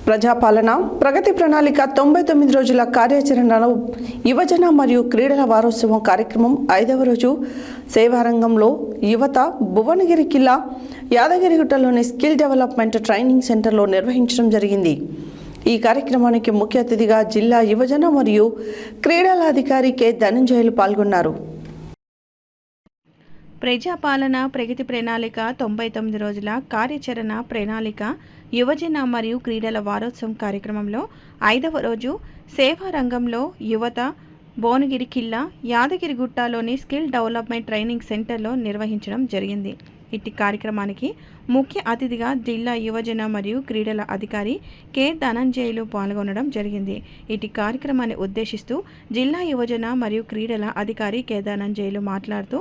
ప్రజాపాలన ప్రగతి ప్రణాళిక 99 రోజుల కార్యాచరణలో యువజన మరియు క్రీడల వారోత్సవం కార్యక్రమం 5వ రోజు సేవారంగంలో యువత భువనగిరి కిల్లా యాదగిరిగుట్టలోని స్కిల్ డెవలప్మెంట్ ట్రైనింగ్ సెంటర్లో నిర్వహించడం జరిగింది। ఈ కార్యక్రమానికి ముఖ్య అతిథిగా జిల్లా యువజన మరియు క్రీడల అధికారి కె ధనంజయులు పాల్గొన్నారు। ప్రజాపాలన ప్రగతి ప్రణాళిక 99 రోజుల కార్యాచరణ ప్రణాళిక యువజన మరియు క్రీడల వారోత్సవం కార్యక్రమంలో 5వ రోజు సేవా రంగంలో యువత భువనగిరి కిల్లా యాదగిరిగుట్టలోని స్కిల్ డెవలప్మెంట్ ట్రైనింగ్ సెంటర్లో నిర్వహించడం జరిగింది। ఇట్టి కార్యక్రమానికి ముఖ్య అతిథిగా జిల్లా యువజన మరియు క్రీడల అధికారి కె ధనంజయులు పాల్గొనడం జరిగింది। ఇట్టి కార్యక్రమాన్ని ఉద్దేశిస్తూ జిల్లా యువజన మరియు క్రీడల అధికారి కె ధనంజయులు మాట్లాడుతూ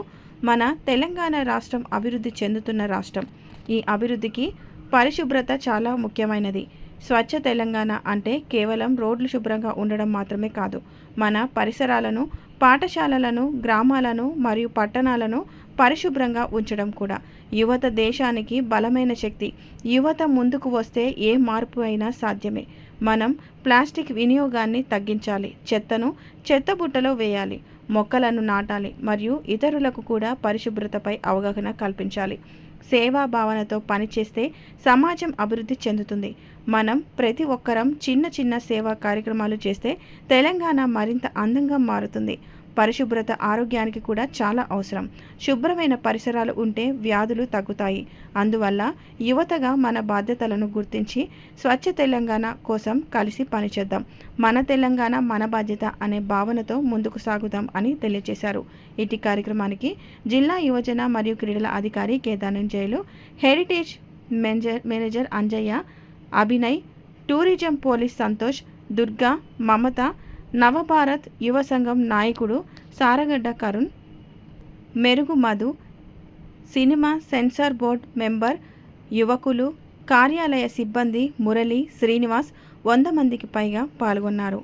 మన తెలంగాణ రాష్ట్రం అభివృద్ధి చెందుతున్న రాష్ట్రం। ఈ అభివృద్ధికి పరిశుభ్రత చాలా ముఖ్యమైనది। స్వచ్ఛ తెలంగాణ అంటే కేవలం రోడ్లు శుభ్రంగా ఉండడం మాత్రమే కాదు, మన పరిసరాలను, పాఠశాలలను, గ్రామాలను మరియు పట్టణాలను పరిశుభ్రంగా ఉంచడం కూడా। యువత దేశానికి బలమైన శక్తి। యువత ముందుకు వస్తే ఏ మార్పు అయినా సాధ్యమే। మనం ప్లాస్టిక్ వినియోగాన్ని తగ్గించాలి, చెత్తను చెత్తబుట్టలో వేయాలి, మొక్కలను నాటాలి మరియు ఇతరులకు కూడా పరిశుభ్రతపై అవగాహన కల్పించాలి। సేవా భావనతో పనిచేస్తే సమాజం అభివృద్ధి చెందుతుంది। మనం ప్రతి ఒక్కరం చిన్న చిన్న సేవా కార్యక్రమాలు చేస్తే తెలంగాణ మరింత అందంగా మారుతుంది। పరిశుభ్రత ఆరోగ్యానికి కూడా చాలా అవసరం। శుభ్రమైన పరిసరాలు ఉంటే వ్యాధులు తగ్గుతాయి। అందువల్ల యువతగా మన బాధ్యతలను గుర్తించి స్వచ్ఛ తెలంగాణ కోసం కలిసి పనిచేద్దాం। మన తెలంగాణ మన బాధ్యత అనే భావనతో ముందుకు సాగుదాం అని తెలియజేశారు। ఇటీ కార్యక్రమానికి జిల్లా యువజన మరియు క్రీడల అధికారి K Dhananjayulu, heritage manager Anjaiah, Abhinay, tourism police Santosh, Durga, Mamata, Navabharat Yuva Sangham నాయకుడు Saragadda Karun, Merugu Madhu, cinema censor board member యువకులు, కార్యాలయ సిబ్బంది మురళి, శ్రీనివాస్ 100 మందికి పైగా పాల్గొన్నారు।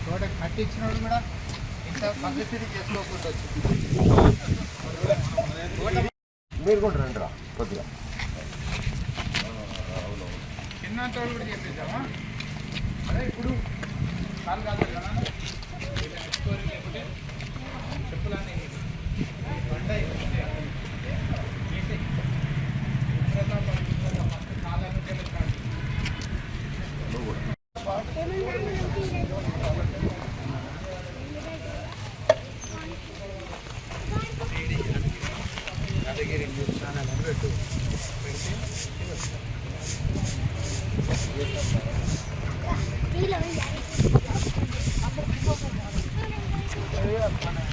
ప్రోడక్ట్ కట్టి ఇచ్చినప్పుడు కూడా ఇంత పబ్లిసిటీ చేసుకోకుండా మీరు కూడా రండి రా కొద్దిగా చిన్న తోడు కూడా చెప్పేసామా? అదే ఇప్పుడు కాలు కాదు కదా లేకపోతే చెప్పులన్నీ